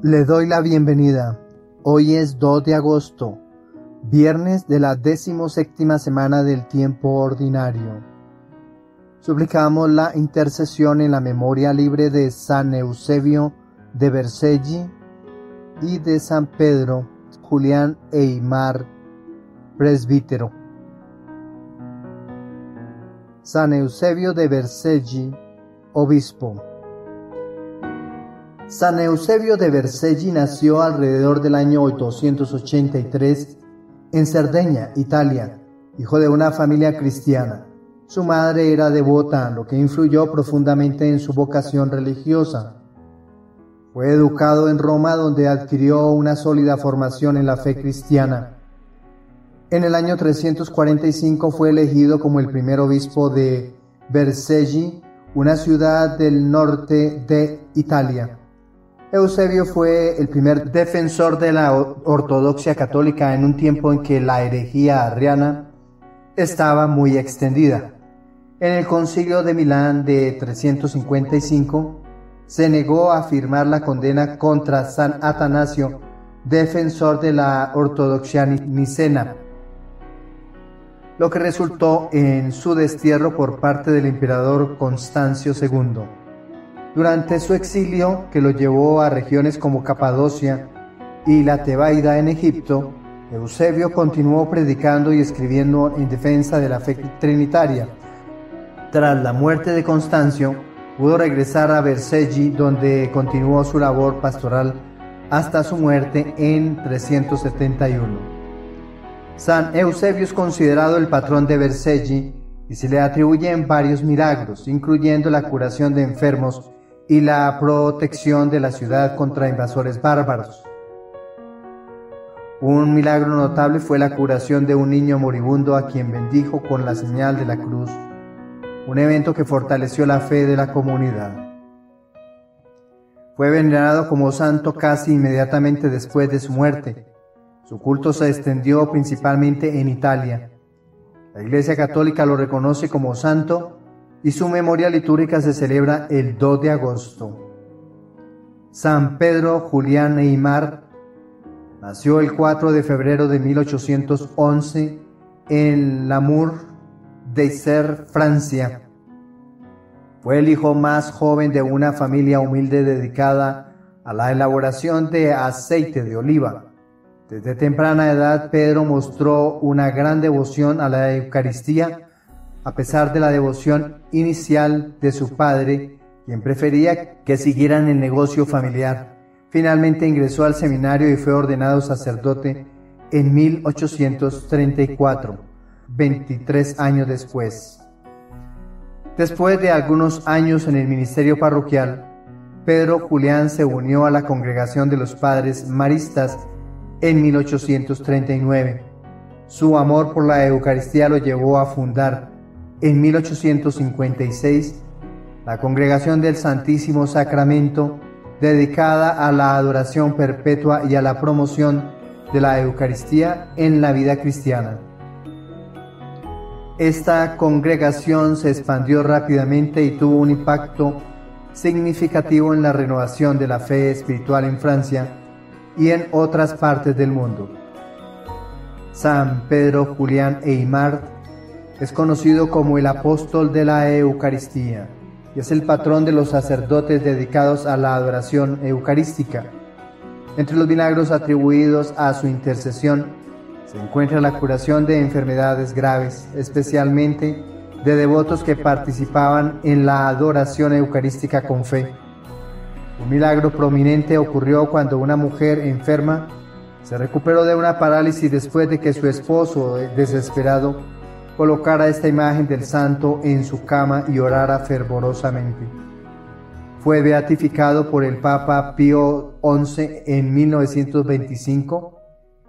Le doy la bienvenida. Hoy es 2 de agosto, viernes de la 17ª semana del tiempo ordinario. Suplicamos la intercesión en la memoria libre de San Eusebio de Vercelli y de San Pedro Julián Aymar, presbítero. San Eusebio de Vercelli, obispo. San Eusebio de Vercelli nació alrededor del año 883 en Cerdeña, Italia, hijo de una familia cristiana. Su madre era devota, lo que influyó profundamente en su vocación religiosa. Fue educado en Roma, donde adquirió una sólida formación en la fe cristiana. En el año 345 fue elegido como el primer obispo de Vercelli, una ciudad del norte de Italia. Eusebio fue el primer defensor de la ortodoxia católica en un tiempo en que la herejía arriana estaba muy extendida. En el Concilio de Milán de 355 se negó a firmar la condena contra San Atanasio, defensor de la ortodoxia nicena, lo que resultó en su destierro por parte del emperador Constancio II. Durante su exilio, que lo llevó a regiones como Capadocia y la Tebaida en Egipto, Eusebio continuó predicando y escribiendo en defensa de la fe trinitaria. Tras la muerte de Constancio, pudo regresar a Vercelli, donde continuó su labor pastoral hasta su muerte en 371. San Eusebio es considerado el patrón de Vercelli y se le atribuyen varios milagros, incluyendo la curación de enfermos y la protección de la ciudad contra invasores bárbaros. Un milagro notable fue la curación de un niño moribundo a quien bendijo con la señal de la cruz, un evento que fortaleció la fe de la comunidad. Fue venerado como santo casi inmediatamente después de su muerte. Su culto se extendió principalmente en Italia. La Iglesia Católica lo reconoce como santo y su memoria litúrgica se celebra el 2 de agosto. San Pedro Julián Aymar nació el 4 de febrero de 1811 en Namur de Isère, Francia. Fue el hijo más joven de una familia humilde dedicada a la elaboración de aceite de oliva. Desde temprana edad, Pedro mostró una gran devoción a la Eucaristía, a pesar de la devoción inicial de su padre, quien prefería que siguieran el negocio familiar. Finalmente ingresó al seminario y fue ordenado sacerdote en 1834, 23 años después. Después de algunos años en el ministerio parroquial, Pedro Julián se unió a la congregación de los padres maristas en 1839. Su amor por la Eucaristía lo llevó a fundar en 1856 la Congregación del Santísimo Sacramento, dedicada a la adoración perpetua y a la promoción de la Eucaristía en la vida cristiana. Esta congregación se expandió rápidamente y tuvo un impacto significativo en la renovación de la fe espiritual en Francia y en otras partes del mundo. San Pedro Julián Aymar es conocido como el apóstol de la Eucaristía y es el patrón de los sacerdotes dedicados a la adoración eucarística. Entre los milagros atribuidos a su intercesión se encuentra la curación de enfermedades graves, especialmente de devotos que participaban en la adoración eucarística con fe. Un milagro prominente ocurrió cuando una mujer enferma se recuperó de una parálisis después de que su esposo, desesperado, colocara esta imagen del santo en su cama y orara fervorosamente. Fue beatificado por el Papa Pío XI en 1925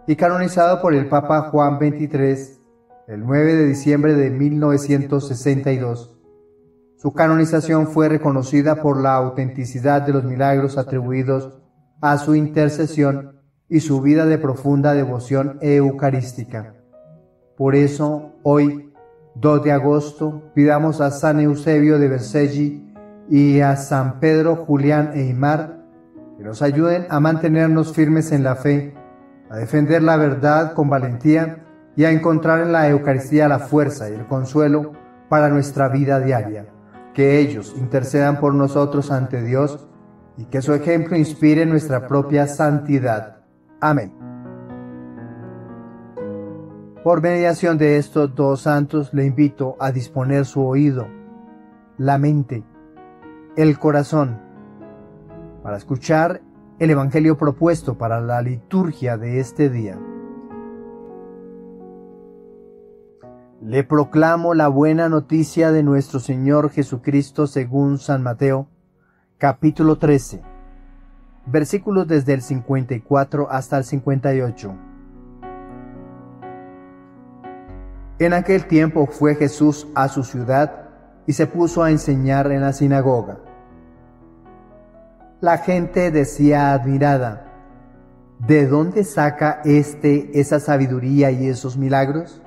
y canonizado por el Papa Juan XXIII el 9 de diciembre de 1962. Su canonización fue reconocida por la autenticidad de los milagros atribuidos a su intercesión y su vida de profunda devoción eucarística. Por eso, hoy, 2 de agosto, pidamos a San Eusebio de Vercelli y a San Pedro Julián Aymar que nos ayuden a mantenernos firmes en la fe, a defender la verdad con valentía y a encontrar en la Eucaristía la fuerza y el consuelo para nuestra vida diaria. Que ellos intercedan por nosotros ante Dios y que su ejemplo inspire nuestra propia santidad. Amén. Por mediación de estos dos santos le invito a disponer su oído, la mente, el corazón, para escuchar el Evangelio propuesto para la liturgia de este día. Le proclamo la buena noticia de nuestro Señor Jesucristo según San Mateo, capítulo 13, versículos desde el 54 hasta el 58. En aquel tiempo fue Jesús a su ciudad y se puso a enseñar en la sinagoga. La gente decía admirada: ¿de dónde saca esa sabiduría y esos milagros?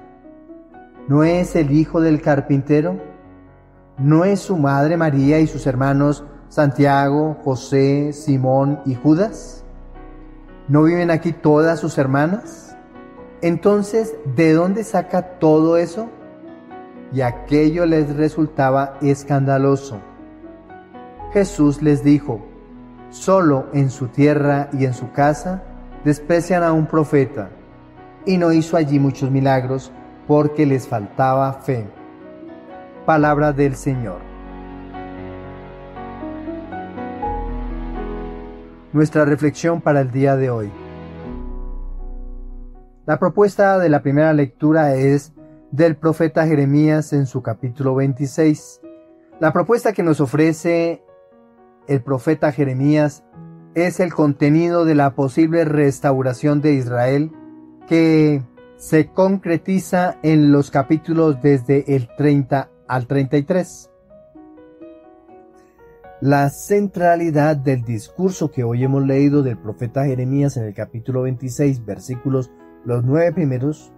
¿No es el hijo del carpintero? ¿No es su madre María y sus hermanos Santiago, José, Simón y Judas? ¿No viven aquí todas sus hermanas? Entonces, ¿de dónde saca todo eso? Y aquello les resultaba escandaloso. Jesús les dijo: solo en su tierra y en su casa desprecian a un profeta, y no hizo allí muchos milagros porque les faltaba fe. Palabra del Señor. Nuestra reflexión para el día de hoy. La propuesta de la primera lectura es del profeta Jeremías en su capítulo 26. La propuesta que nos ofrece el profeta Jeremías es el contenido de la posible restauración de Israel, que se concretiza en los capítulos desde el 30 al 33. La centralidad del discurso que hoy hemos leído del profeta Jeremías en el capítulo 26, versículos los 9 primeros,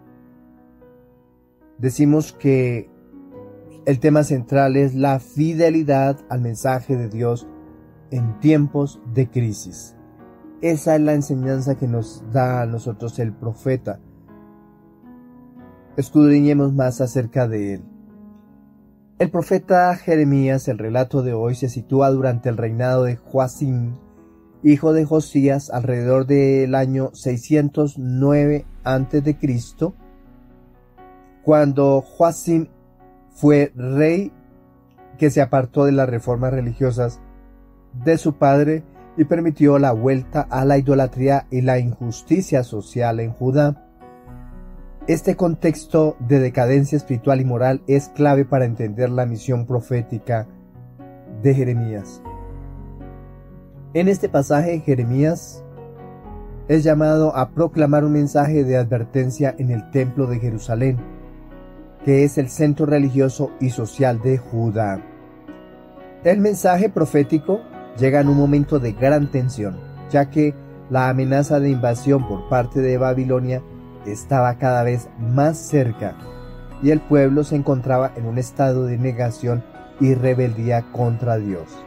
decimos que el tema central es la fidelidad al mensaje de Dios en tiempos de crisis. Esa es la enseñanza que nos da a nosotros el profeta. Escudriñemos más acerca de él. El profeta Jeremías, el relato de hoy, se sitúa durante el reinado de Joacim, hijo de Josías, alrededor del año 609 a.C., cuando Joacim fue rey que se apartó de las reformas religiosas de su padre y permitió la vuelta a la idolatría y la injusticia social en Judá. Este contexto de decadencia espiritual y moral es clave para entender la misión profética de Jeremías. En este pasaje, Jeremías es llamado a proclamar un mensaje de advertencia en el templo de Jerusalén, que es el centro religioso y social de Judá. El mensaje profético llega en un momento de gran tensión, ya que la amenaza de invasión por parte de Babilonia estaba cada vez más cerca y el pueblo se encontraba en un estado de negación y rebeldía contra Dios.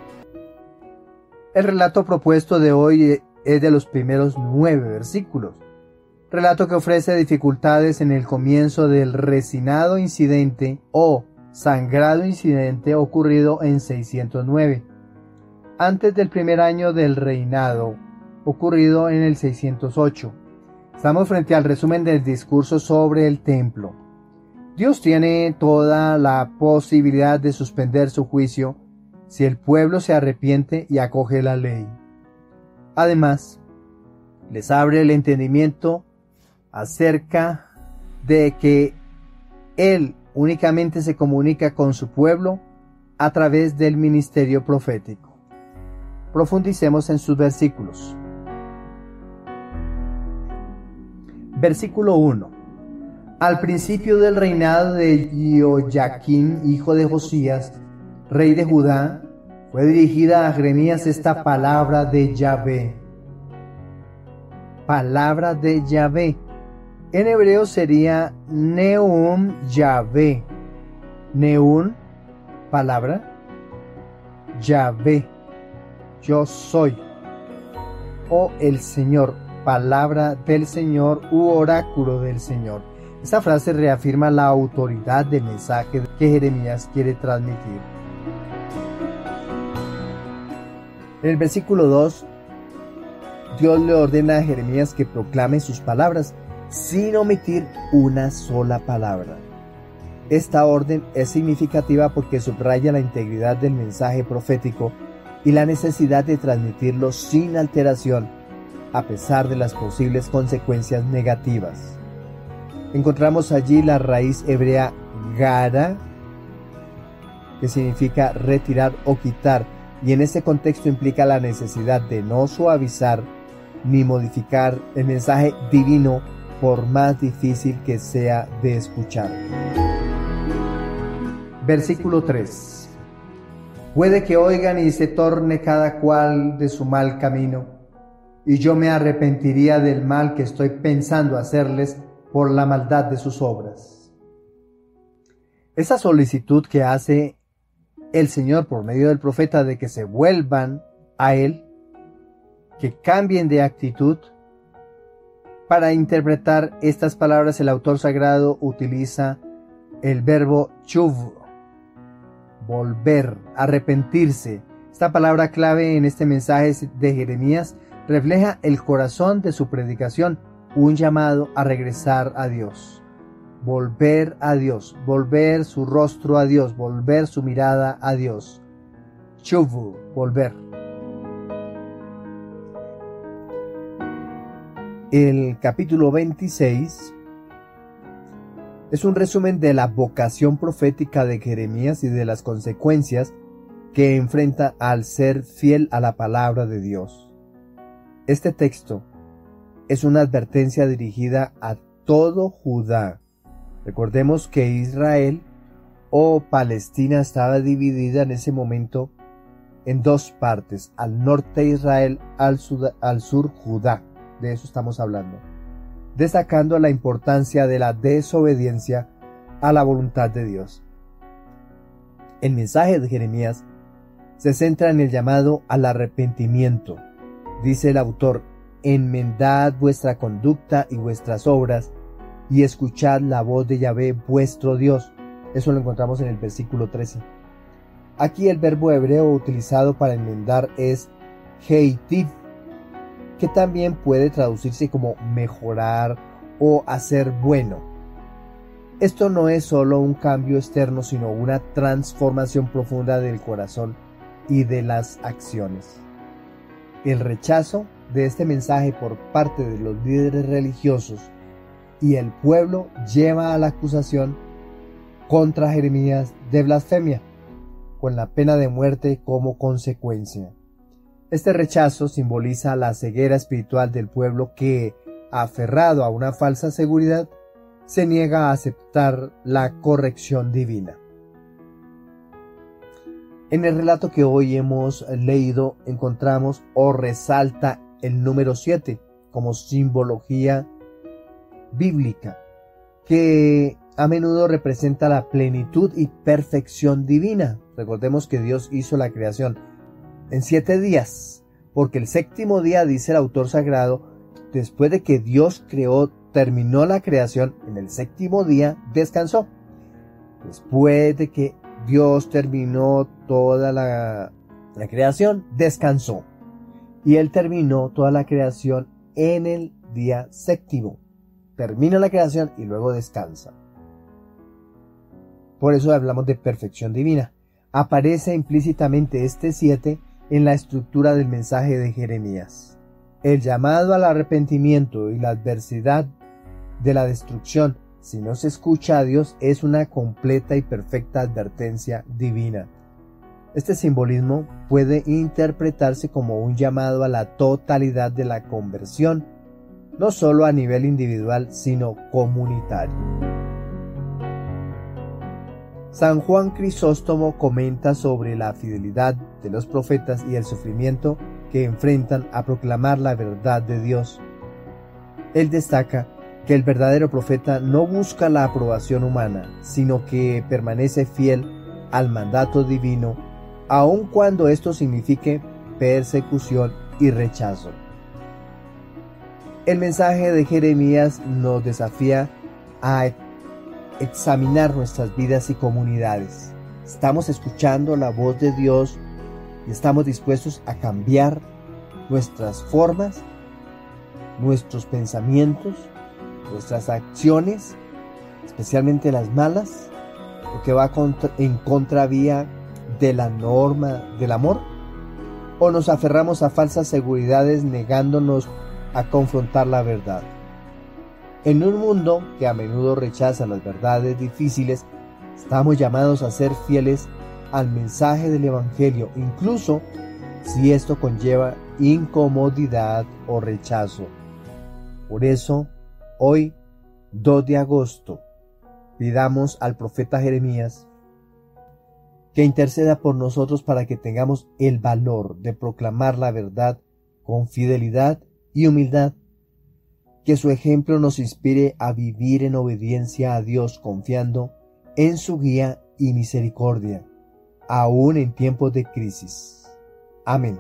El relato propuesto de hoy es de los primeros 9 versículos, relato que ofrece dificultades en el comienzo del resinado incidente o sangrado incidente ocurrido en 609, antes del primer año del reinado, ocurrido en el 608. Estamos frente al resumen del discurso sobre el templo. Dios tiene toda la posibilidad de suspender su juicio si el pueblo se arrepiente y acoge la ley. Además, les abre el entendimiento acerca de que Él únicamente se comunica con su pueblo a través del ministerio profético. Profundicemos en sus versículos. Versículo 1. Al principio del reinado de Jehoiaquín, hijo de Josías, rey de Judá, fue dirigida a Jeremías esta palabra de Yahvé. Palabra de Yahvé. En hebreo sería Neum Yahvé. Neum, palabra. Yahvé, yo soy. o el Señor, palabra del Señor u oráculo del Señor. Esta frase reafirma la autoridad del mensaje que Jeremías quiere transmitir. En el versículo 2, Dios le ordena a Jeremías que proclame sus palabras sin omitir una sola palabra. Esta orden es significativa porque subraya la integridad del mensaje profético y la necesidad de transmitirlo sin alteración, a pesar de las posibles consecuencias negativas. Encontramos allí la raíz hebrea gara, que significa retirar o quitar, y en este contexto implica la necesidad de no suavizar ni modificar el mensaje divino por más difícil que sea de escuchar. Versículo 3. Puede que oigan y se torne cada cual de su mal camino, y yo me arrepentiría del mal que estoy pensando hacerles por la maldad de sus obras. Esa solicitud que hace el Señor por medio del profeta de que se vuelvan a Él, que cambien de actitud. Para interpretar estas palabras, el autor sagrado utiliza el verbo chuv, volver, arrepentirse. Esta palabra clave en este mensaje de Jeremías refleja el corazón de su predicación, un llamado a regresar a Dios. Volver a Dios, volver su rostro a Dios, volver su mirada a Dios. Chuvu, volver. El capítulo 26 es un resumen de la vocación profética de Jeremías y de las consecuencias que enfrenta al ser fiel a la palabra de Dios. Este texto es una advertencia dirigida a todo Judá. Recordemos que Israel o Palestina estaba dividida en ese momento en dos partes, al norte Israel, al sur Judá. De eso estamos hablando, destacando la importancia de la desobediencia a la voluntad de Dios. El mensaje de Jeremías se centra en el llamado al arrepentimiento. Dice el autor: enmendad vuestra conducta y vuestras obras, y escuchad la voz de Yahvé vuestro Dios. Eso lo encontramos en el versículo 13. Aquí el verbo hebreo utilizado para enmendar es heitiv, que también puede traducirse como mejorar o hacer bueno. Esto no es solo un cambio externo, sino una transformación profunda del corazón y de las acciones. El rechazo de este mensaje por parte de los líderes religiosos y el pueblo lleva a la acusación contra Jeremías de blasfemia, con la pena de muerte como consecuencia. Este rechazo simboliza la ceguera espiritual del pueblo que, aferrado a una falsa seguridad, se niega a aceptar la corrección divina. En el relato que hoy hemos leído encontramos o resalta el número 7 como simbología bíblica, que a menudo representa la plenitud y perfección divina. Recordemos que Dios hizo la creación en 7 días, porque el séptimo día, dice el autor sagrado, después de que Dios terminó la creación, en el séptimo día descansó. Después de que Dios terminó toda la creación, descansó. Y Él terminó toda la creación en el día séptimo. Termina la creación y luego descansa. Por eso hablamos de perfección divina. Aparece implícitamente este 7 en la estructura del mensaje de Jeremías. El llamado al arrepentimiento y la adversidad de la destrucción, si no se escucha a Dios, es una completa y perfecta advertencia divina. Este simbolismo puede interpretarse como un llamado a la totalidad de la conversión, no solo a nivel individual, sino comunitario. San Juan Crisóstomo comenta sobre la fidelidad de los profetas y el sufrimiento que enfrentan a proclamar la verdad de Dios. Él destaca que el verdadero profeta no busca la aprobación humana, sino que permanece fiel al mandato divino, aun cuando esto signifique persecución y rechazo. El mensaje de Jeremías nos desafía a examinar nuestras vidas y comunidades. ¿Estamos escuchando la voz de Dios y estamos dispuestos a cambiar nuestras formas, nuestros pensamientos, nuestras acciones, especialmente las malas, lo que va en contravía de la norma del amor? ¿O nos aferramos a falsas seguridades negándonos a confrontar la verdad? En un mundo que a menudo rechaza las verdades difíciles, estamos llamados a ser fieles al mensaje del Evangelio, incluso si esto conlleva incomodidad o rechazo. Por eso, hoy, 2 de agosto, pidamos al profeta Jeremías que interceda por nosotros para que tengamos el valor de proclamar la verdad con fidelidad y humildad, que su ejemplo nos inspire a vivir en obediencia a Dios, confiando en su guía y misericordia, aún en tiempos de crisis. Amén.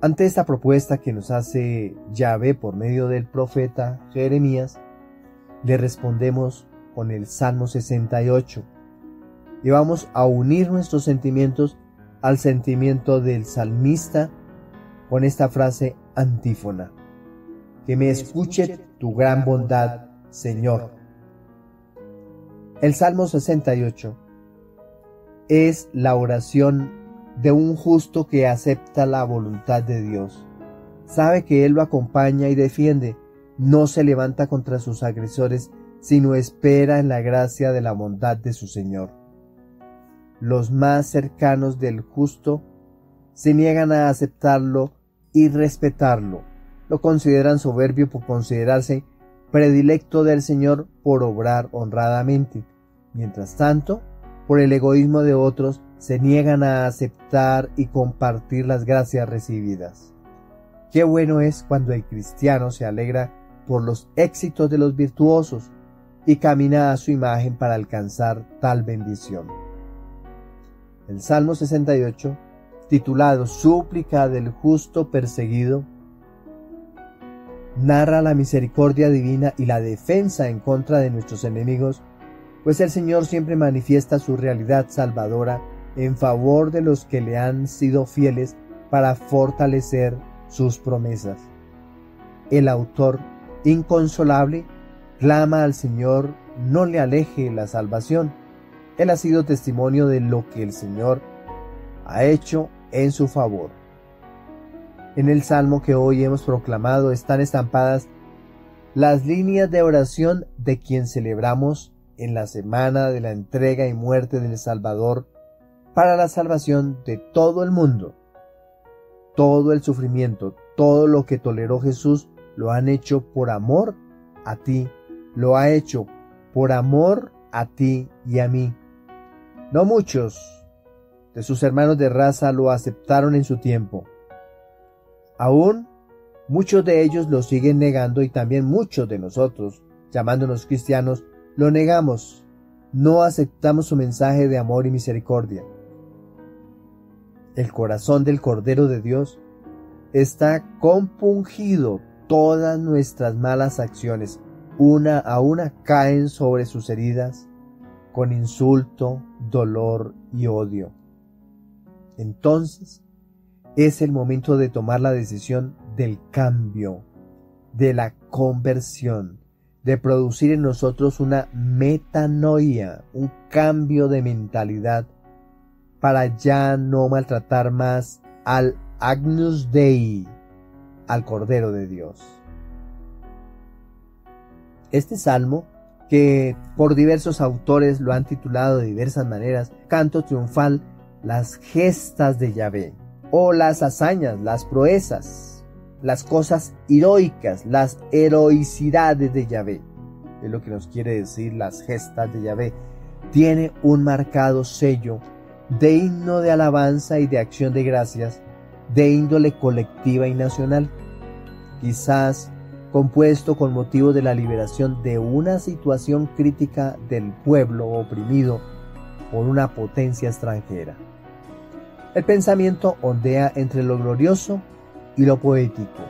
Ante esta propuesta que nos hace Yahvé por medio del profeta Jeremías, le respondemos con el Salmo 68 y vamos a unir nuestros sentimientos al sentimiento del salmista con esta frase antífona: que me escuche tu gran bondad, Señor. El Salmo 68 es la oración de un justo que acepta la voluntad de Dios. Sabe que Él lo acompaña y defiende. No se levanta contra sus agresores, sino espera en la gracia de la bondad de su Señor. Los más cercanos del justo se niegan a aceptarlo y respetarlo. Lo consideran soberbio por considerarse predilecto del Señor por obrar honradamente. Mientras tanto, por el egoísmo de otros, se niegan a aceptar y compartir las gracias recibidas. Qué bueno es cuando el cristiano se alegra por los éxitos de los virtuosos y camina a su imagen para alcanzar tal bendición. El Salmo 68, titulado Súplica del justo perseguido, narra la misericordia divina y la defensa en contra de nuestros enemigos, pues el Señor siempre manifiesta su realidad salvadora en favor de los que le han sido fieles para fortalecer sus promesas. El autor, inconsolable, clama al Señor no le aleje la salvación. Él ha sido testimonio de lo que el Señor ha hecho en su favor. En el salmo que hoy hemos proclamado están estampadas las líneas de oración de quien celebramos en la semana de la entrega y muerte del Salvador para la salvación de todo el mundo. Todo el sufrimiento, todo lo que toleró Jesús, lo han hecho por amor a ti, lo ha hecho por amor a ti y a mí. No muchos de sus hermanos de raza lo aceptaron en su tiempo. Aún muchos de ellos lo siguen negando y también muchos de nosotros, llamándonos cristianos, lo negamos. No aceptamos su mensaje de amor y misericordia. El corazón del Cordero de Dios está compungido. Todas nuestras malas acciones, una a una, caen sobre sus heridas con insulto, dolor y odio. Entonces, es el momento de tomar la decisión del cambio, de la conversión, de producir en nosotros una metanoia, un cambio de mentalidad para ya no maltratar más al Agnus Dei, al Cordero de Dios. Este salmo, que por diversos autores lo han titulado de diversas maneras, canto triunfal, las gestas de Yahvé, o las hazañas, las proezas, las cosas heroicas, las heroicidades de Yahvé, es lo que nos quiere decir las gestas de Yahvé. Tiene un marcado sello de himno de alabanza y de acción de gracias, de índole colectiva y nacional, quizás compuesto con motivo de la liberación de una situación crítica del pueblo oprimido por una potencia extranjera. El pensamiento ondea entre lo glorioso y lo poético,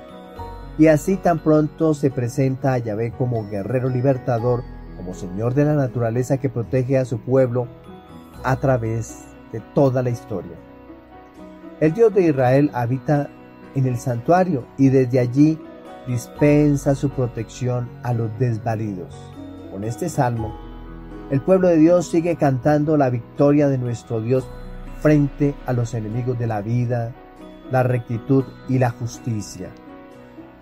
Y así tan pronto se presenta a Yahvé como guerrero libertador, como Señor de la naturaleza que protege a su pueblo a través de toda la historia. El Dios de Israel habita en el santuario y desde allí dispensa su protección a los desvalidos. Con este salmo, el pueblo de Dios sigue cantando la victoria de nuestro Dios frente a los enemigos de la vida, la rectitud y la justicia.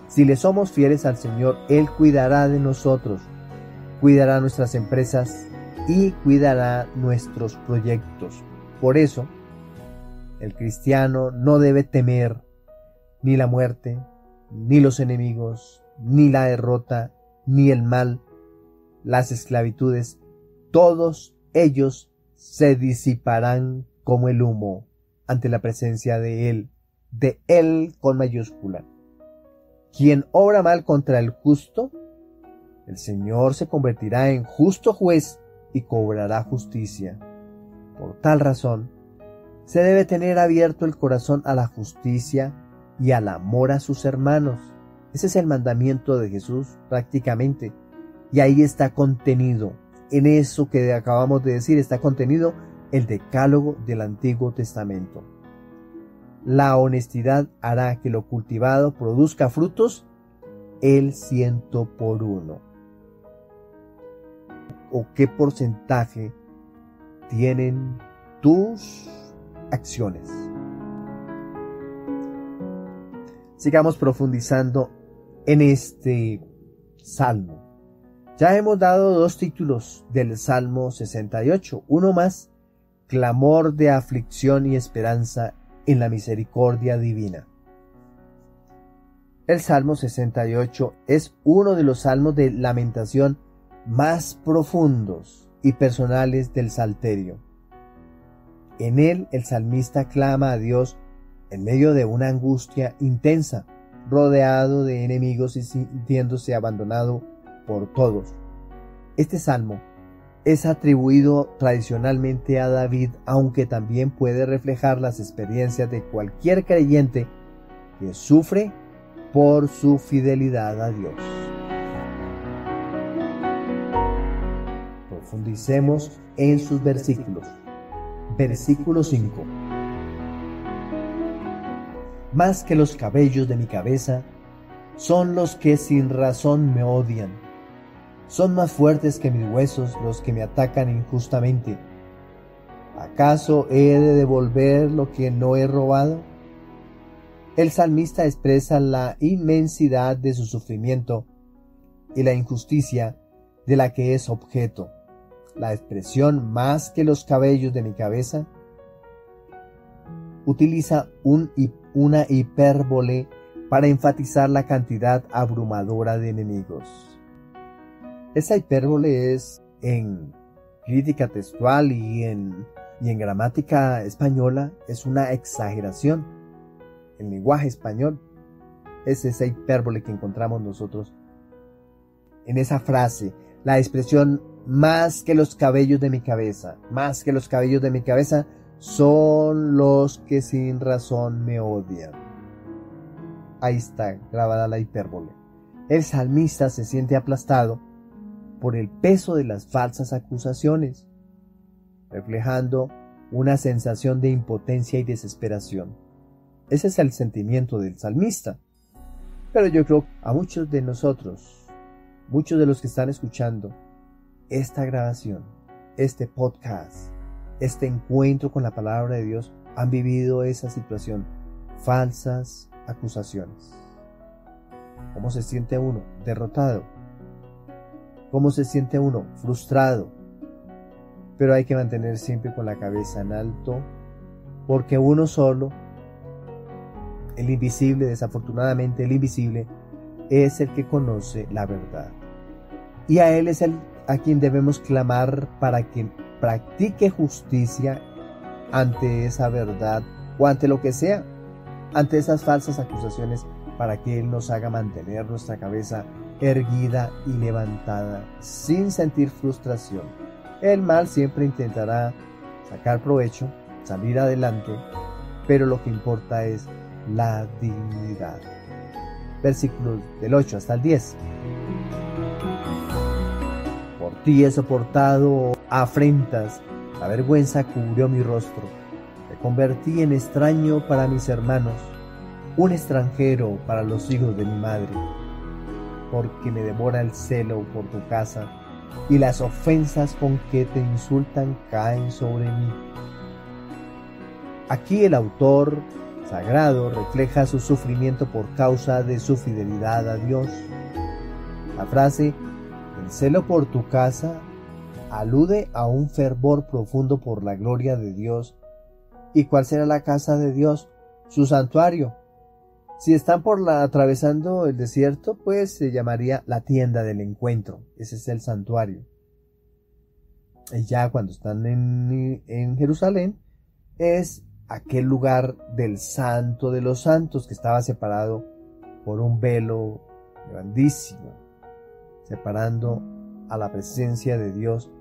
Si le somos fieles al Señor, Él cuidará de nosotros, cuidará nuestras empresas y cuidará nuestros proyectos. Por eso, el cristiano no debe temer ni la muerte, ni los enemigos, ni la derrota, ni el mal, las esclavitudes. Todos ellos se disiparán como el humo ante la presencia de Él con mayúscula. Quien obra mal contra el justo, el Señor se convertirá en justo juez y cobrará justicia. Por tal razón, se debe tener abierto el corazón a la justicia y al amor a sus hermanos. Ese es el mandamiento de Jesús prácticamente. Y ahí está contenido, en eso que acabamos de decir, está contenido el decálogo del Antiguo Testamento. La honestidad hará que lo cultivado produzca frutos el 100%. ¿O qué porcentaje tienen tus acciones? Sigamos profundizando en este salmo. Ya hemos dado 2 títulos del Salmo 68, uno más, clamor de aflicción y esperanza en la misericordia divina. El Salmo 68 es uno de los salmos de lamentación más profundos y personales del Salterio. En él el salmista clama a Dios en medio de una angustia intensa, rodeado de enemigos y sintiéndose abandonado por todos. Este salmo es atribuido tradicionalmente a David, aunque también puede reflejar las experiencias de cualquier creyente que sufre por su fidelidad a Dios. Profundicemos en sus versículos. Versículo 5. Más que los cabellos de mi cabeza son los que sin razón me odian. Son más fuertes que mis huesos los que me atacan injustamente. ¿Acaso he de devolver lo que no he robado? El salmista expresa la inmensidad de su sufrimiento y la injusticia de la que es objeto. La expresión más que los cabellos de mi cabeza utiliza una hipérbole para enfatizar la cantidad abrumadora de enemigos. Esa hipérbole es en crítica textual y en gramática española es una exageración. El lenguaje español es esa hipérbole que encontramos nosotros en esa frase, la expresión más que los cabellos de mi cabeza, más que los cabellos de mi cabeza son los que sin razón me odian. Ahí está grabada la hipérbole. El salmista se siente aplastado por el peso de las falsas acusaciones, reflejando una sensación de impotencia y desesperación. Ese es el sentimiento del salmista. Pero yo creo que a muchos de nosotros, muchos de los que están escuchando esta grabación, este podcast, este encuentro con la palabra de Dios, han vivido esa situación, falsas acusaciones. ¿Cómo se siente uno? Derrotado. ¿Cómo se siente uno? Frustrado. Pero hay que mantener siempre con la cabeza en alto, porque uno solo, el invisible, desafortunadamente el invisible, es el que conoce la verdad. Y a Él es a quien debemos clamar para que practique justicia ante esa verdad o ante lo que sea, ante esas falsas acusaciones, para que Él nos haga mantener nuestra cabeza erguida y levantada sin sentir frustración. El mal siempre intentará sacar provecho, salir adelante, pero lo que importa es la dignidad. versículos del 8 hasta el 10. Por ti he soportado afrentas, la vergüenza cubrió mi rostro. Me convertí en extraño para mis hermanos, un extranjero para los hijos de mi madre, porque me devora el celo por tu casa, y las ofensas con que te insultan caen sobre mí. Aquí el autor sagrado refleja su sufrimiento por causa de su fidelidad a Dios. La frase "el celo por tu casa" alude a un fervor profundo por la gloria de Dios. ¿Y cuál será la casa de Dios? Su santuario. Si están atravesando el desierto, pues se llamaría la tienda del encuentro. Ese es el santuario. Y ya cuando están en Jerusalén, es aquel lugar del Santo de los Santos que estaba separado por un velo grandísimo, separando a la presencia de Dios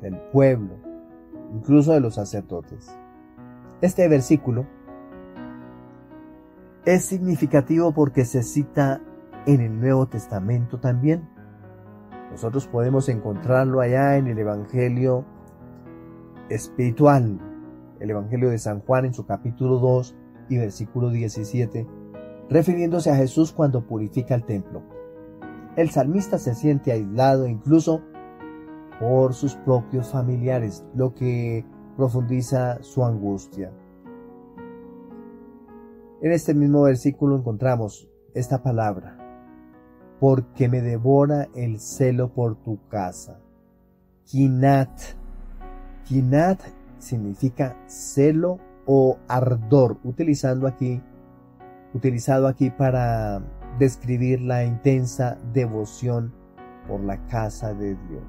del pueblo, incluso de los sacerdotes. Este versículo es significativo porque se cita en el Nuevo Testamento también. Nosotros podemos encontrarlo allá en el Evangelio espiritual, el Evangelio de San Juan en su capítulo 2 y versículo 17, refiriéndose a Jesús cuando purifica el templo. El salmista se siente aislado incluso por sus propios familiares, lo que profundiza su angustia. En este mismo versículo encontramos esta palabra: porque me devora el celo por tu casa. Kinat. Kinat significa celo o ardor, utilizado aquí para describir la intensa devoción por la casa de Dios.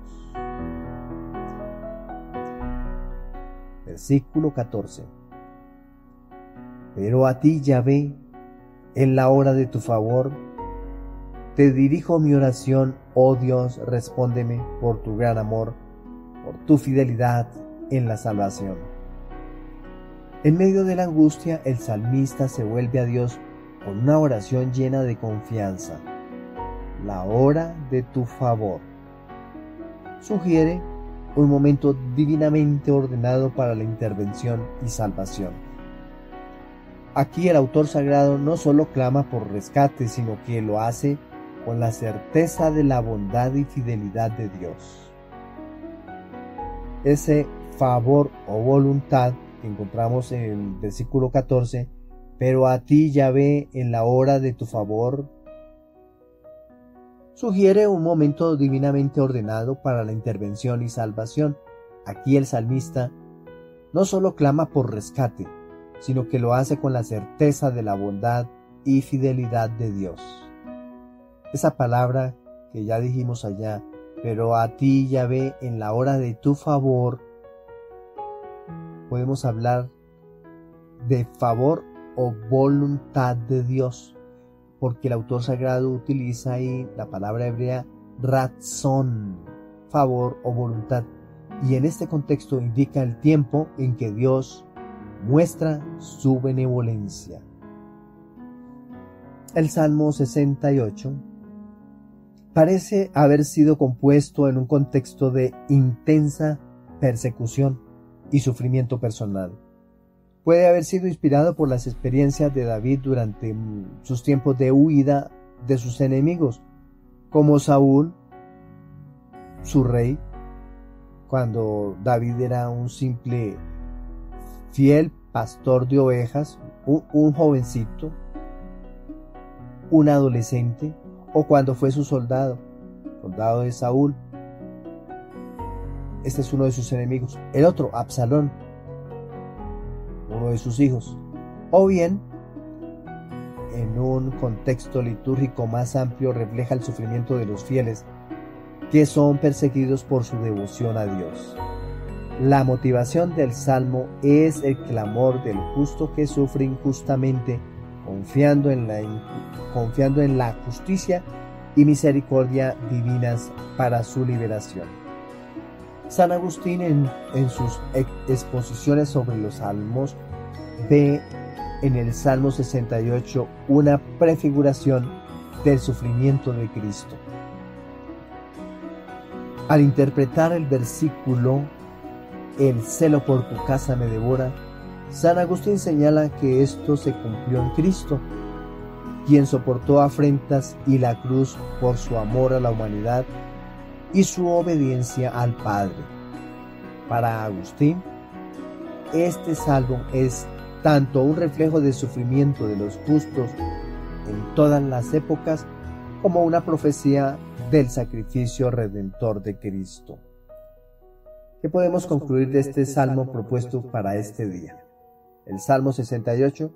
Versículo 14. Pero a ti, Yahvé, en la hora de tu favor, te dirijo mi oración, oh Dios, respóndeme por tu gran amor, por tu fidelidad en la salvación. En medio de la angustia, el salmista se vuelve a Dios con una oración llena de confianza. La hora de tu favor sugiere un momento divinamente ordenado para la intervención y salvación. Aquí el autor sagrado no solo clama por rescate, sino que lo hace con la certeza de la bondad y fidelidad de Dios. Ese favor o voluntad que encontramos en el versículo 14, pero a ti, Yahvé, en la hora de tu favor, sugiere un momento divinamente ordenado para la intervención y salvación. Aquí el salmista no solo clama por rescate, sino que lo hace con la certeza de la bondad y fidelidad de Dios. Esa palabra que ya dijimos allá, pero a ti, Yahvé, en la hora de tu favor, podemos hablar de favor o voluntad de Dios, porque el autor sagrado utiliza ahí la palabra hebrea ratzón, favor o voluntad, y en este contexto indica el tiempo en que Dios muestra su benevolencia. El Salmo 68 parece haber sido compuesto en un contexto de intensa persecución y sufrimiento personal. Puede haber sido inspirado por las experiencias de David durante sus tiempos de huida de sus enemigos, como Saúl, su rey, cuando David era un simple fiel pastor de ovejas, un jovencito, un adolescente, o cuando fue su soldado de Saúl. Este es uno de sus enemigos. El otro, Absalón, uno de sus hijos. O bien, en un contexto litúrgico más amplio, refleja el sufrimiento de los fieles que son perseguidos por su devoción a Dios. La motivación del Salmo es el clamor del justo que sufre injustamente, confiando en la justicia y misericordia divinas para su liberación. San Agustín en sus exposiciones sobre los salmos ve en el Salmo 68 una prefiguración del sufrimiento de Cristo. Al interpretar el versículo "El celo por tu casa me devora", San Agustín señala que esto se cumplió en Cristo, quien soportó afrentas y la cruz por su amor a la humanidad y su obediencia al Padre. Para Agustín, este salmo es tanto un reflejo del sufrimiento de los justos en todas las épocas, como una profecía del sacrificio redentor de Cristo. ¿Qué podemos concluir de este salmo propuesto para este día? El Salmo 68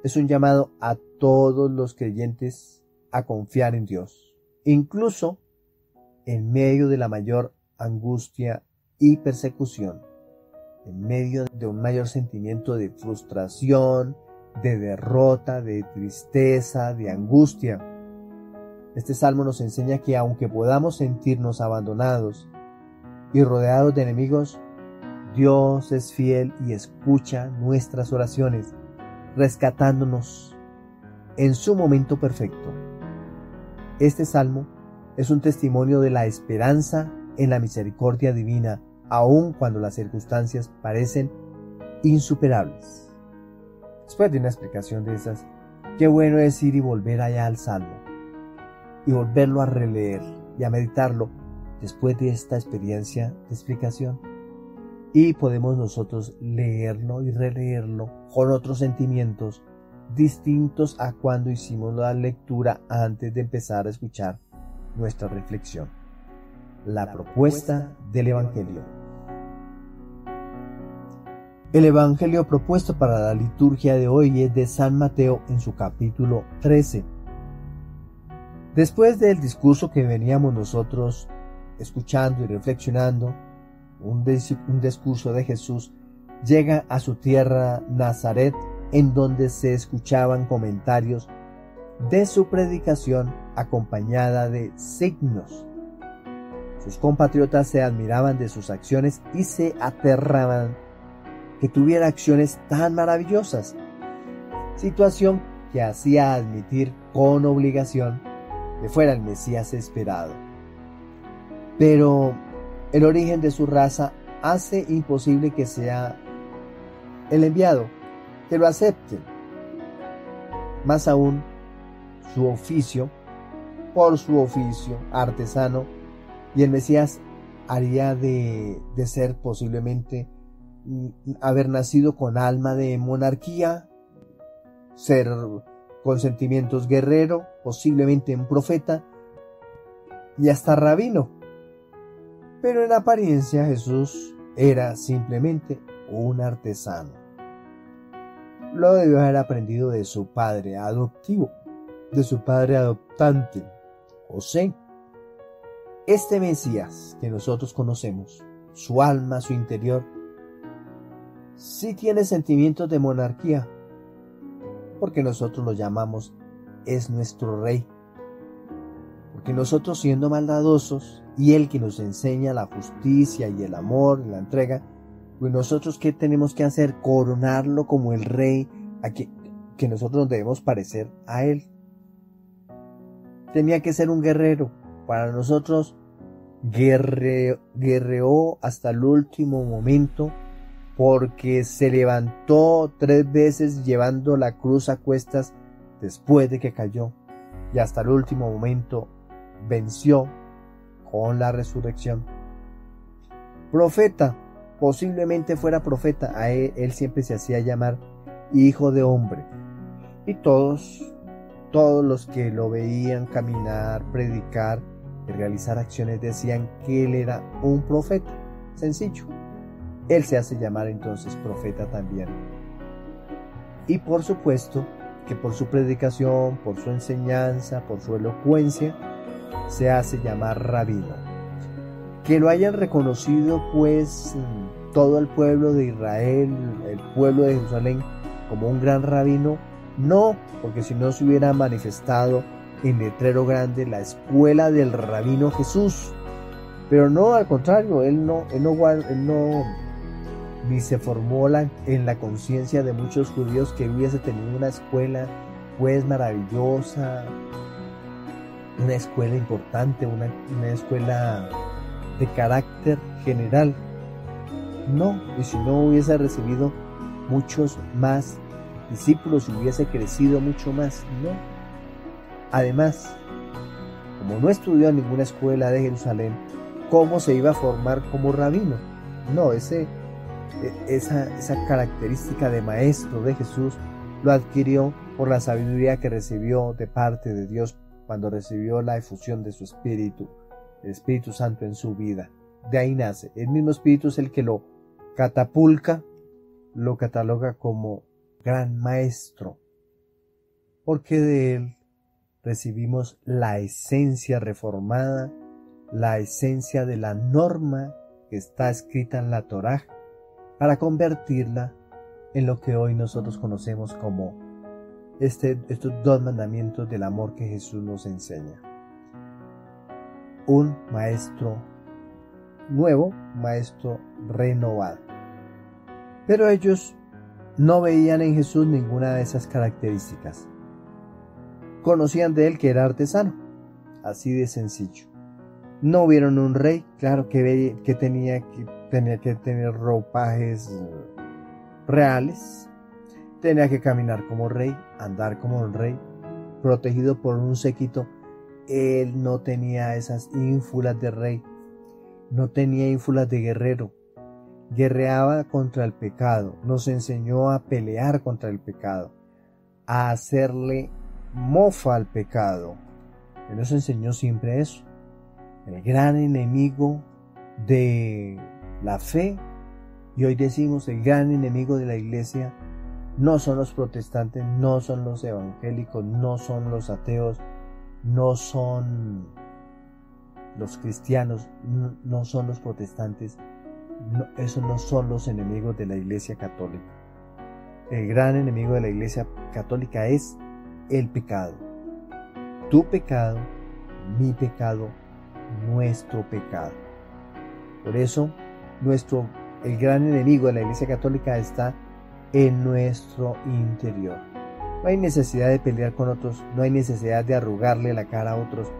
es un llamado a todos los creyentes a confiar en Dios, incluso en medio de la mayor angustia y persecución, en medio de un mayor sentimiento de frustración, de derrota, de tristeza, de angustia. Este salmo nos enseña que aunque podamos sentirnos abandonados y rodeados de enemigos, Dios es fiel y escucha nuestras oraciones, rescatándonos en su momento perfecto. Este salmo es un testimonio de la esperanza en la misericordia divina, aun cuando las circunstancias parecen insuperables. Después de una explicación de esas, qué bueno es ir y volver allá al salmo y volverlo a releer y a meditarlo después de esta experiencia de explicación. Y podemos nosotros leerlo y releerlo con otros sentimientos distintos a cuando hicimos la lectura antes de empezar a escuchar nuestra reflexión. La propuesta del Evangelio. El Evangelio propuesto para la liturgia de hoy es de San Mateo en su capítulo 13. Después del discurso que veníamos nosotros escuchando y reflexionando, un discurso de Jesús, llega a su tierra Nazaret, en donde se escuchaban comentarios de su predicación acompañada de signos. Sus compatriotas se admiraban de sus acciones y se aterraban que tuviera acciones tan maravillosas, situación que hacía admitir con obligación que fuera el Mesías esperado. Pero el origen de su raza hace imposible que sea el enviado, que lo acepten. Más aún, su oficio, por su oficio artesano, y el Mesías haría de ser posiblemente haber nacido con alma de monarquía, ser con sentimientos guerrero, posiblemente un profeta y hasta rabino. Pero en apariencia Jesús era simplemente un artesano. Lo debió haber aprendido de su padre adoptivo, de su padre adoptante, José. Este Mesías que nosotros conocemos, su alma, su interior, sí tiene sentimientos de monarquía, porque nosotros lo llamamos es nuestro rey. Porque nosotros, siendo maldadosos, y Él que nos enseña la justicia y el amor y la entrega, pues nosotros ¿qué tenemos que hacer? Coronarlo como el rey a que nosotros nos debemos parecer a Él. Tenía que ser un guerrero. Para nosotros guerreó hasta el último momento, porque se levantó 3 veces llevando la cruz a cuestas después de que cayó, y hasta el último momento venció con la resurrección. Profeta, posiblemente fuera profeta, a él siempre se hacía llamar hijo de hombre, y todos los que lo veían caminar, predicar y realizar acciones decían que él era un profeta, sencillo. Él se hace llamar entonces profeta también. Y por supuesto que por su predicación, por su enseñanza, por su elocuencia, se hace llamar rabino. Que lo hayan reconocido pues todo el pueblo de Israel, el pueblo de Jerusalén, como un gran rabino, no, porque si no se hubiera manifestado en letrero grande la escuela del rabino Jesús. Pero no, al contrario, él no ni se formó en la conciencia de muchos judíos que hubiese tenido una escuela pues maravillosa, una escuela importante, una escuela de carácter general. No, y si no hubiese recibido muchos más discípulos, si hubiese crecido mucho más, no. Además, como no estudió en ninguna escuela de Jerusalén, ¿cómo se iba a formar como rabino? No, esa característica de maestro de Jesús lo adquirió por la sabiduría que recibió de parte de Dios cuando recibió la efusión de su Espíritu, el Espíritu Santo en su vida. De ahí nace. El mismo Espíritu es el que lo catapulta, lo cataloga como gran maestro, porque de él recibimos la esencia reformada, la esencia de la norma que está escrita en la Torá, para convertirla en lo que hoy nosotros conocemos como estos 2 mandamientos del amor que Jesús nos enseña. Un maestro nuevo, maestro renovado. Pero ellos no veían en Jesús ninguna de esas características. Conocían de él que era artesano, así de sencillo. No vieron un rey, claro que tenía que tener ropajes reales, tenía que caminar como rey, andar como un rey, protegido por un séquito. Él no tenía esas ínfulas de rey, no tenía ínfulas de guerrero, guerreaba contra el pecado, nos enseñó a pelear contra el pecado, a hacerle mofa al pecado. Él nos enseñó siempre eso. El gran enemigo de la fe, y hoy decimos el gran enemigo de la iglesia, no son los protestantes, no son los evangélicos, no son los ateos, no son los cristianos, no son los protestantes, no, esos no son los enemigos de la iglesia católica. El gran enemigo de la iglesia católica es el pecado. Tu pecado, mi pecado, nuestro pecado. Por eso, el gran enemigo de la iglesia católica está en nuestro interior. No hay necesidad de pelear con otros, no hay necesidad de arrugarle la cara a otros,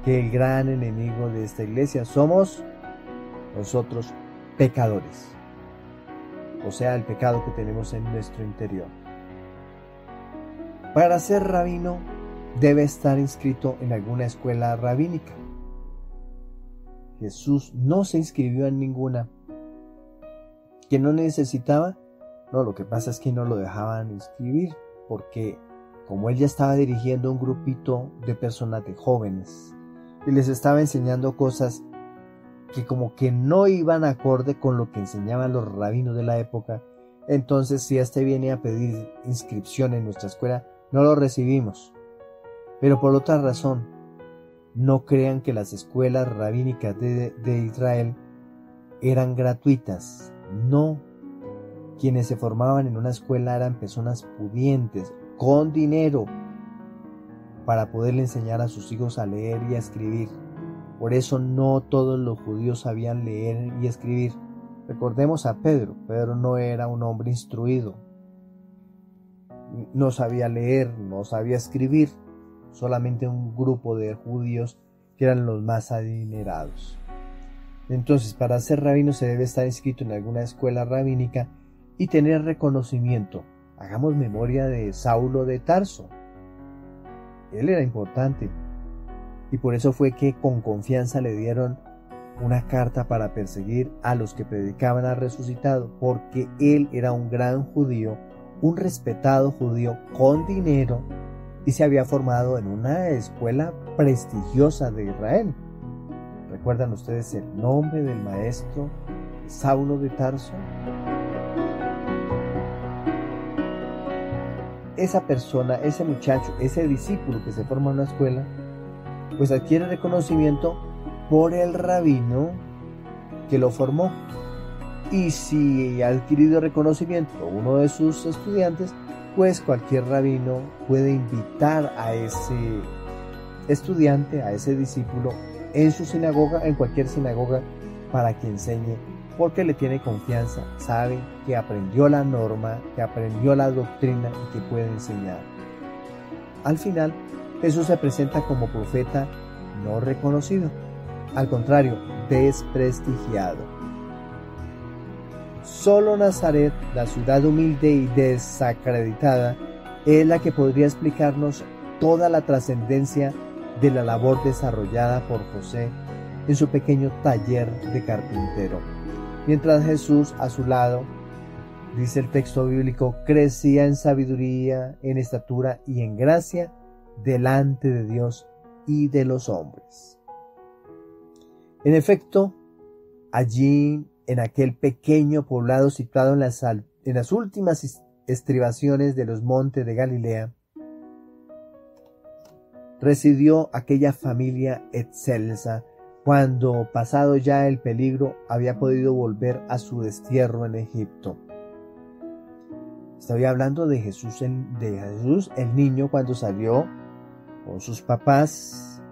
que el gran enemigo de esta iglesia somos nosotros pecadores, o sea, el pecado que tenemos en nuestro interior. Para ser rabino debe estar inscrito en alguna escuela rabínica. Jesús no se inscribió en ninguna. ¿Que no necesitaba? No, lo que pasa es que no lo dejaban inscribir, porque como él ya estaba dirigiendo un grupito de personas, de jóvenes, y les estaba enseñando cosas que como que no iban acorde con lo que enseñaban los rabinos de la época, entonces si este viene a pedir inscripción en nuestra escuela, no lo recibimos. Pero por otra razón, no crean que las escuelas rabínicas de Israel eran gratuitas. No, quienes se formaban en una escuela eran personas pudientes, con dinero, para poderle enseñar a sus hijos a leer y a escribir. Por eso no todos los judíos sabían leer y escribir. Recordemos a Pedro. Pedro no era un hombre instruido. No sabía leer, no sabía escribir. Solamente un grupo de judíos que eran los más adinerados. Entonces, para ser rabino se debe estar inscrito en alguna escuela rabínica y tener reconocimiento. Hagamos memoria de Saulo de Tarso. Él era importante. Y por eso fue que con confianza le dieron una carta para perseguir a los que predicaban al resucitado, porque él era un gran judío, un respetado judío con dinero, y se había formado en una escuela prestigiosa de Israel. ¿Recuerdan ustedes el nombre del maestro Saulo de Tarso? Esa persona, ese muchacho, ese discípulo que se forma en una escuela, pues adquiere reconocimiento por el rabino que lo formó. Y si ha adquirido reconocimiento uno de sus estudiantes, pues cualquier rabino puede invitar a ese estudiante, a ese discípulo, en su sinagoga, en cualquier sinagoga, para que enseñe, porque le tiene confianza, sabe que aprendió la norma, que aprendió la doctrina y que puede enseñar. Al final, Jesús se presenta como profeta no reconocido, al contrario, desprestigiado. Solo Nazaret, la ciudad humilde y desacreditada, es la que podría explicarnos toda la trascendencia de la labor desarrollada por José en su pequeño taller de carpintero, mientras Jesús a su lado, dice el texto bíblico, crecía en sabiduría, en estatura y en gracia delante de Dios y de los hombres. En efecto, allí, en aquel pequeño poblado situado en las últimas estribaciones de los montes de Galilea, residió aquella familia excelsa cuando, pasado ya el peligro, había podido volver a su destierro en Egipto. Estoy hablando de Jesús, el niño, cuando salió con sus papás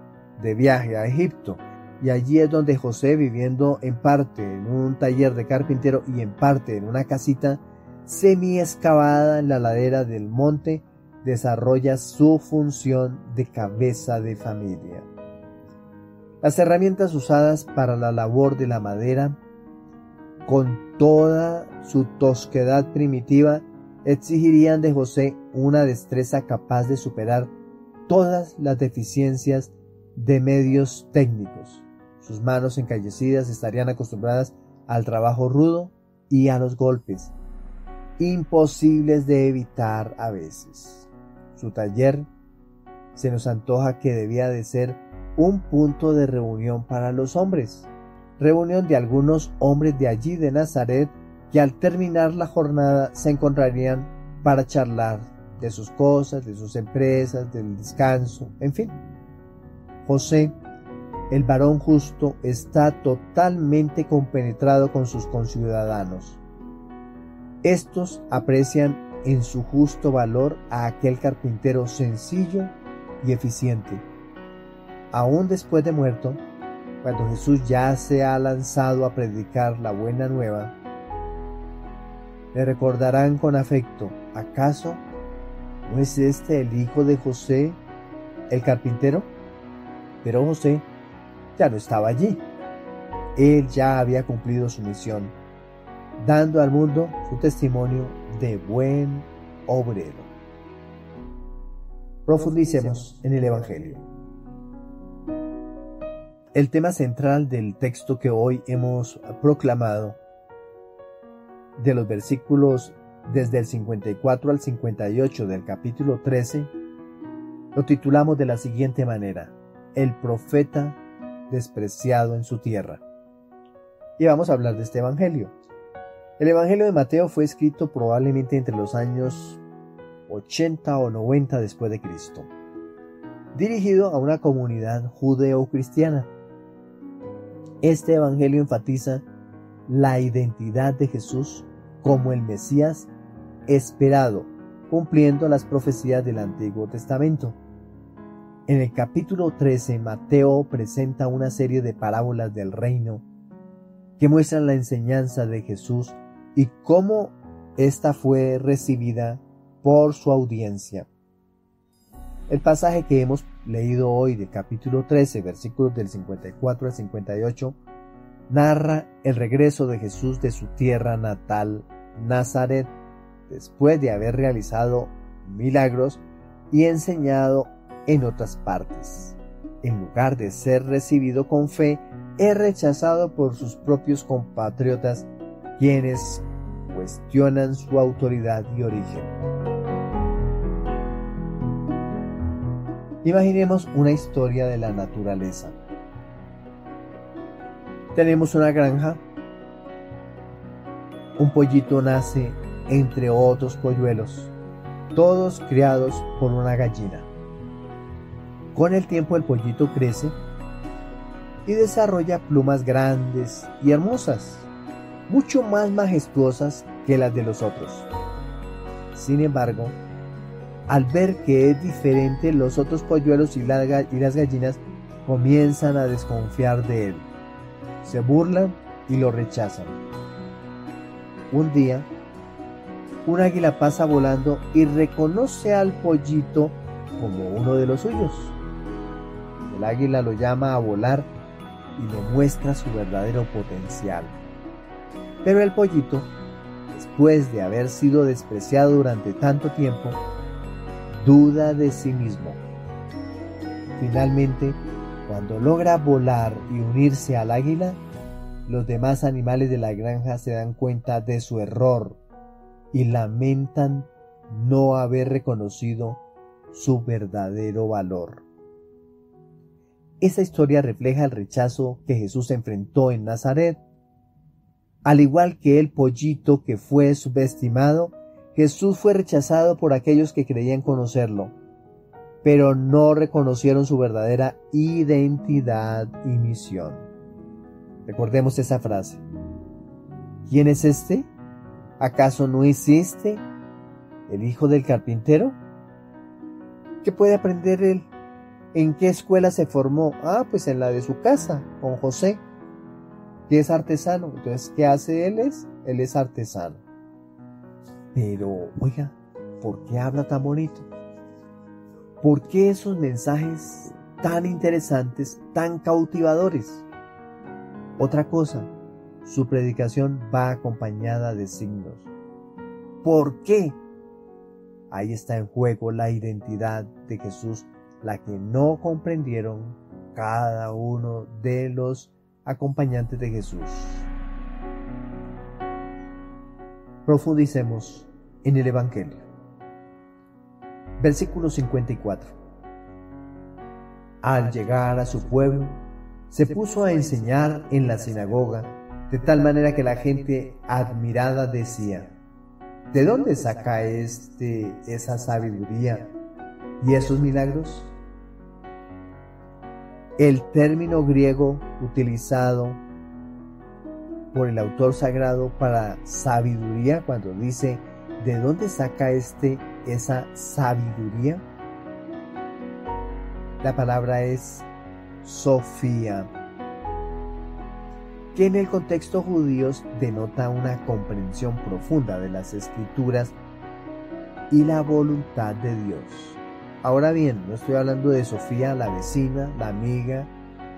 de viaje a Egipto. Y allí es donde José, viviendo en parte en un taller de carpintero y en parte en una casita semi-excavada en la ladera del monte, desarrolla su función de cabeza de familia. Las herramientas usadas para la labor de la madera, con toda su tosquedad primitiva, exigirían de José una destreza capaz de superar todas las deficiencias de medios técnicos. Sus manos encallecidas estarían acostumbradas al trabajo rudo y a los golpes, imposibles de evitar a veces. Su taller se nos antoja que debía de ser un punto de reunión para los hombres, reunión de algunos hombres de allí de Nazaret que al terminar la jornada se encontrarían para charlar de sus cosas, de sus empresas, del descanso, en fin. José, el varón justo, está totalmente compenetrado con sus conciudadanos. Estos aprecian en su justo valor a aquel carpintero sencillo y eficiente. Aún después de muerto, cuando Jesús ya se ha lanzado a predicar la buena nueva, le recordarán con afecto: ¿acaso no es este el hijo de José, el carpintero? Pero José ya no estaba allí. Él ya había cumplido su misión, dando al mundo su testimonio de buen obrero. Profundicemos en el Evangelio. El tema central del texto que hoy hemos proclamado, de los versículos desde el 54 al 58 del capítulo 13, lo titulamos de la siguiente manera: el profeta despreciado en su tierra. Y vamos a hablar de este evangelio. El evangelio de Mateo fue escrito probablemente entre los años 80 o 90 después de Cristo, dirigido a una comunidad judeo-cristiana. Este evangelio enfatiza la identidad de Jesús como el Mesías esperado, cumpliendo las profecías del Antiguo Testamento. En el capítulo 13, Mateo presenta una serie de parábolas del reino que muestran la enseñanza de Jesús y cómo ésta fue recibida por su audiencia. El pasaje que hemos leído hoy del capítulo 13, versículos del 54 al 58, narra el regreso de Jesús de su tierra natal, Nazaret, después de haber realizado milagros y enseñado en otras partes. En lugar de ser recibido con fe, es rechazado por sus propios compatriotas, quienes cuestionan su autoridad y origen. Imaginemos una historia de la naturaleza. Tenemos una granja. Un pollito nace entre otros polluelos, todos criados por una gallina. Con el tiempo el pollito crece y desarrolla plumas grandes y hermosas, mucho más majestuosas que las de los otros. Sin embargo, al ver que es diferente, los otros polluelos y las gallinas comienzan a desconfiar de él. Se burlan y lo rechazan. Un día, un águila pasa volando y reconoce al pollito como uno de los suyos. El águila lo llama a volar y le muestra su verdadero potencial. Pero el pollito, después de haber sido despreciado durante tanto tiempo, duda de sí mismo. Finalmente, cuando logra volar y unirse al águila, los demás animales de la granja se dan cuenta de su error y lamentan no haber reconocido su verdadero valor. Esta historia refleja el rechazo que Jesús enfrentó en Nazaret. Al igual que el pollito que fue subestimado, Jesús fue rechazado por aquellos que creían conocerlo, pero no reconocieron su verdadera identidad y misión. Recordemos esa frase. ¿Quién es este? ¿Acaso no es este el hijo del carpintero? ¿Qué puede aprender él? ¿En qué escuela se formó? Pues en la de su casa, con José, que es artesano. Entonces, ¿qué hace él? Él es artesano. Pero, oiga, ¿por qué habla tan bonito? ¿Por qué esos mensajes tan interesantes, tan cautivadores? Otra cosa, su predicación va acompañada de signos. ¿Por qué? Ahí está en juego la identidad de Jesús, la que no comprendieron cada uno de los acompañantes de Jesús. Profundicemos en el Evangelio. Versículo 54. Al llegar a su pueblo, se puso a enseñar en la sinagoga, de tal manera que la gente admirada decía: ¿de dónde saca esa sabiduría y esos milagros? El término griego utilizado por el autor sagrado para sabiduría, cuando dice ¿de dónde saca esa sabiduría? La palabra es Sofía, que en el contexto judío denota una comprensión profunda de las Escrituras y la voluntad de Dios. Ahora bien, no estoy hablando de Sofía, la vecina, la amiga,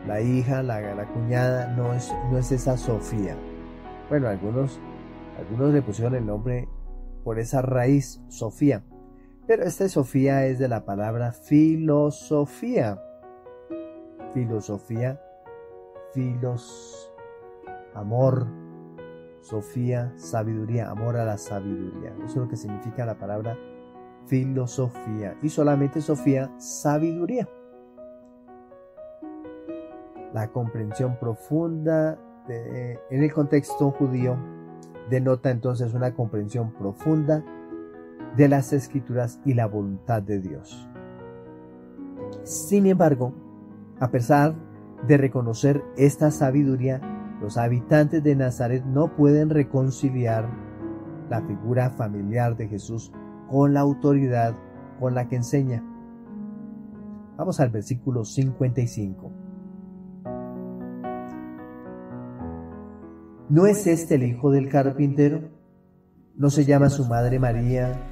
la hija, la cuñada, no es esa Sofía. Bueno, algunos le pusieron el nombre por esa raíz, Sofía, pero esta Sofía es de la palabra filosofía. Filosofía, amor, Sofía, sabiduría, amor a la sabiduría. Eso es lo que significa la palabra filosofía. Y solamente Sofía, sabiduría. La comprensión profunda en el contexto judío denota entonces una comprensión profunda de las Escrituras y la voluntad de Dios. Sin embargo, a pesar de reconocer esta sabiduría, los habitantes de Nazaret no pueden reconciliar la figura familiar de Jesús con la autoridad con la que enseña. Vamos al versículo 55. ¿No es este el hijo del carpintero? ¿No se llama su madre María?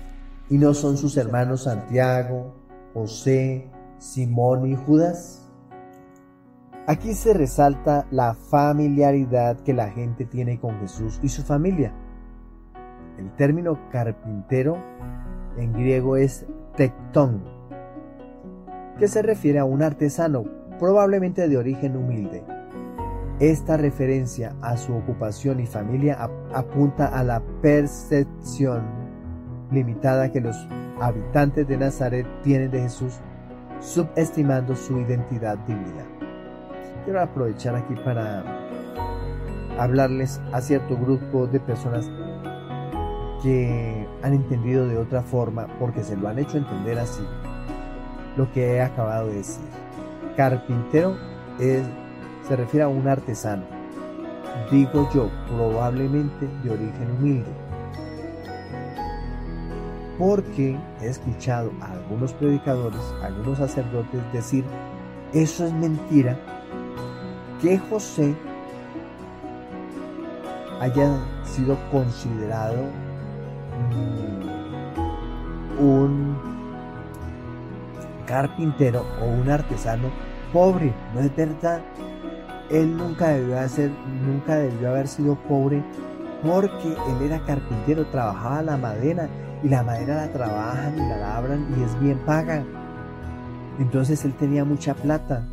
¿Y no son sus hermanos Santiago, José, Simón y Judas? Aquí se resalta la familiaridad que la gente tiene con Jesús y su familia. El término carpintero en griego es tektón, que se refiere a un artesano, probablemente de origen humilde. Esta referencia a su ocupación y familia apunta a la percepción limitada que los habitantes de Nazaret tienen de Jesús, subestimando su identidad divina. Quiero aprovechar aquí para hablarles a cierto grupo de personas que han entendido de otra forma, porque se lo han hecho entender así, lo que he acabado de decir. Carpintero se refiere a un artesano, digo yo, probablemente de origen humilde, porque he escuchado a algunos predicadores, a algunos sacerdotes decir: eso es mentira, que José haya sido considerado un carpintero o un artesano pobre, ¿no es verdad? Él nunca debió haber sido pobre porque él era carpintero, trabajaba la madera y la madera la trabajan y la labran y es bien paga. Entonces él tenía mucha plata.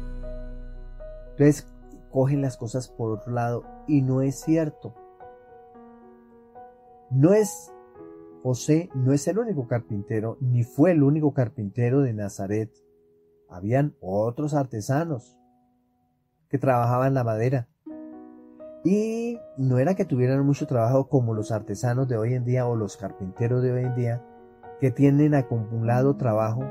Entonces cogen las cosas por otro lado y no es cierto. José no es el único carpintero, ni fue el único carpintero de Nazaret. Habían otros artesanos que trabajaban la madera. Y no era que tuvieran mucho trabajo como los artesanos de hoy en día o los carpinteros de hoy en día, que tienen acumulado trabajo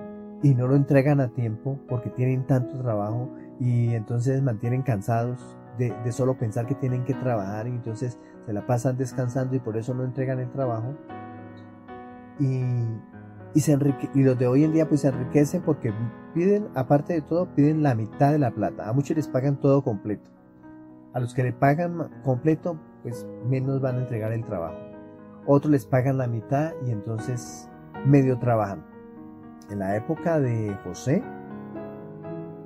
y no lo entregan a tiempo porque tienen tanto trabajo y entonces mantienen cansados de solo pensar que tienen que trabajar y entonces se la pasan descansando y por eso no entregan el trabajo. Y los de hoy en día pues se enriquecen porque piden, aparte de todo, piden la mitad de la plata. A muchos les pagan todo completo. A los que le pagan completo, pues menos van a entregar el trabajo. Otros les pagan la mitad y entonces medio trabajan. En la época de José,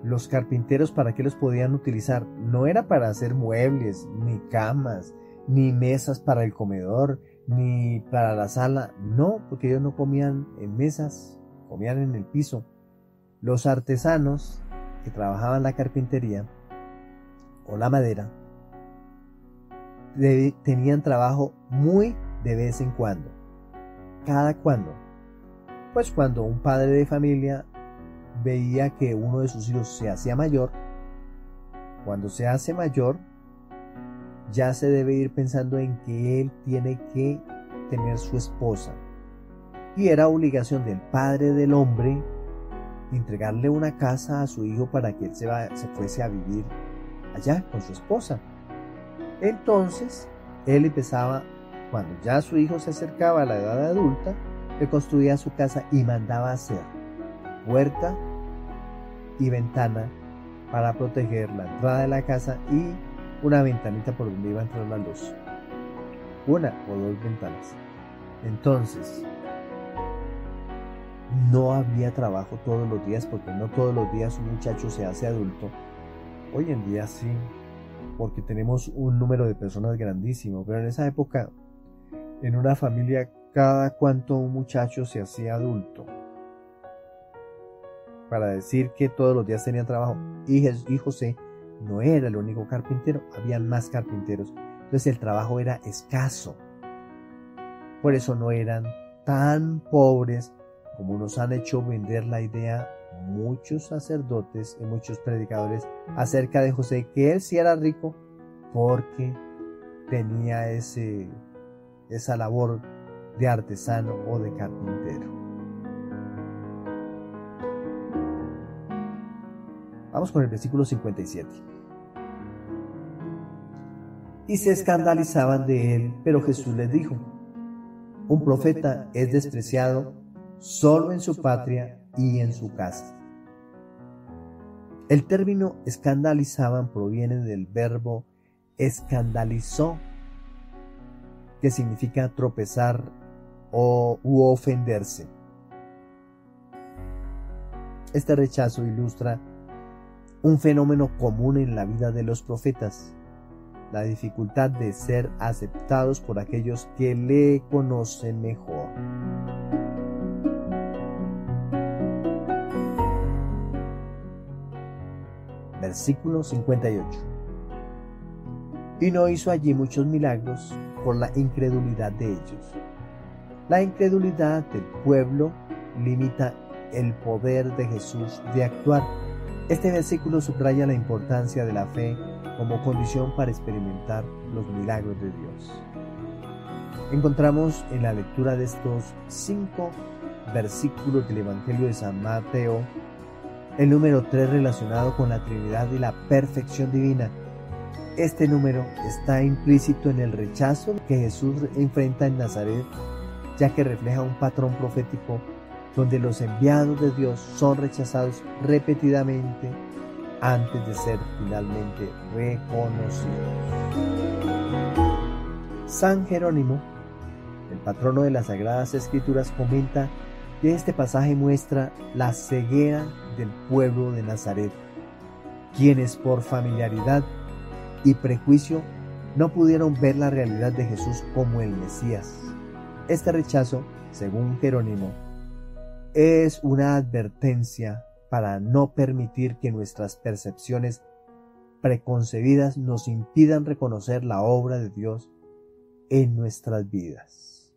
los carpinteros, ¿para qué los podían utilizar? No era para hacer muebles, ni camas, ni mesas para el comedor, ni para la sala. No, porque ellos no comían en mesas, comían en el piso. Los artesanos que trabajaban la carpintería o la madera tenían trabajo muy de vez en cuando. ¿Cada cuándo? Pues cuando un padre de familia veía que uno de sus hijos se hacía mayor. Cuando se hace mayor, ya se debe ir pensando en que él tiene que tener su esposa. Y era obligación del padre del hombre entregarle una casa a su hijo para que él se fuese a vivir allá con su esposa. Entonces, él empezaba, cuando ya su hijo se acercaba a la edad adulta, le construía su casa y mandaba hacer puerta y ventana para proteger la entrada de la casa y una ventanita por donde iba a entrar la luz. Una o dos ventanas. Entonces, no había trabajo todos los días porque no todos los días un muchacho se hace adulto. Hoy en día sí, porque tenemos un número de personas grandísimo, pero en esa época, en una familia, cada cuánto un muchacho se hacía adulto. Para decir que todos los días tenían trabajo. Y José no era el único carpintero, había más carpinteros. Entonces el trabajo era escaso. Por eso no eran tan pobres como nos han hecho vender la idea muchos sacerdotes y muchos predicadores acerca de José, que él sí era rico porque tenía esa labor de artesano o de carpintero. Vamos con el versículo 57. Y se escandalizaban de él, pero Jesús les dijo: un profeta es despreciado solo en su patria y en su casa. El término escandalizaban proviene del verbo escandalizó, que significa tropezar u ofenderse. Este rechazo ilustra un fenómeno común en la vida de los profetas: la dificultad de ser aceptados por aquellos que le conocen mejor. Versículo 58. Y no hizo allí muchos milagros por la incredulidad de ellos. La incredulidad del pueblo limita el poder de Jesús de actuar. Este versículo subraya la importancia de la fe como condición para experimentar los milagros de Dios. Encontramos en la lectura de estos 5 versículos del Evangelio de San Mateo el número 3 relacionado con la Trinidad y la perfección divina. Este número está implícito en el rechazo que Jesús enfrenta en Nazaret, ya que refleja un patrón profético donde los enviados de Dios son rechazados repetidamente antes de ser finalmente reconocidos. San Jerónimo, el patrono de las Sagradas Escrituras, comenta que este pasaje muestra la ceguera del pueblo de Nazaret. quienes por familiaridad y prejuicio no pudieron ver la realidad de Jesús como el Mesías. Este rechazo, según Jerónimo, es una advertencia para no permitir que nuestras percepciones preconcebidas nos impidan reconocer la obra de Dios en nuestras vidas.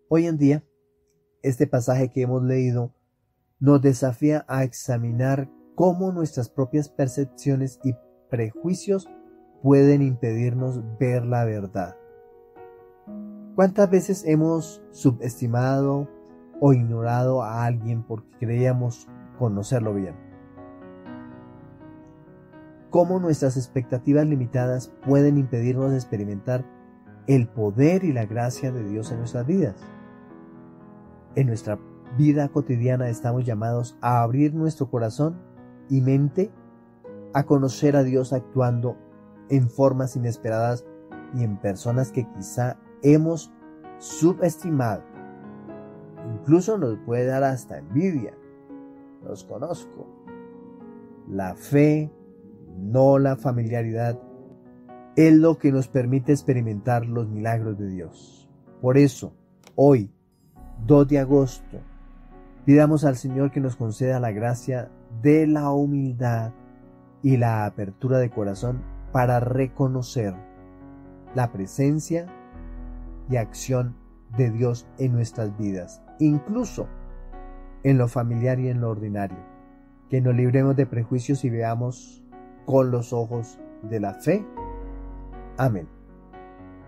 Hoy en día, este pasaje que hemos leído nos desafía a examinar cómo nuestras propias percepciones y prejuicios pueden impedirnos ver la verdad. ¿Cuántas veces hemos subestimado o ignorado a alguien porque creíamos conocerlo bien? ¿Cómo nuestras expectativas limitadas pueden impedirnos experimentar el poder y la gracia de Dios en nuestras vidas? En nuestra vida cotidiana estamos llamados a abrir nuestro corazón y mente a conocer a Dios actuando en formas inesperadas y en personas que quizá hemos subestimado. Incluso nos puede dar hasta envidia. Los conozco. La fe, no la familiaridad, es lo que nos permite experimentar los milagros de Dios. Por eso, hoy, 2 de agosto, pidamos al Señor que nos conceda la gracia de la humildad y la apertura de corazón para reconocer la presencia y acción de Dios en nuestras vidas, incluso en lo familiar y en lo ordinario. Que nos libremos de prejuicios y veamos con los ojos de la fe. Amén.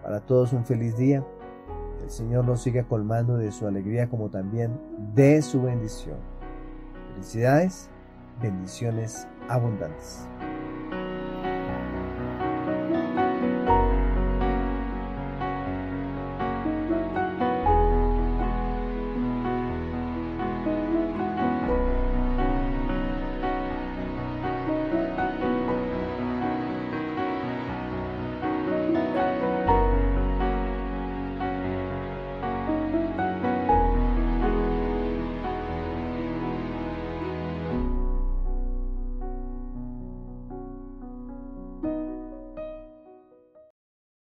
Para todos un feliz día. Que el Señor nos siga colmando de su alegría como también de su bendición. Felicidades, bendiciones abundantes.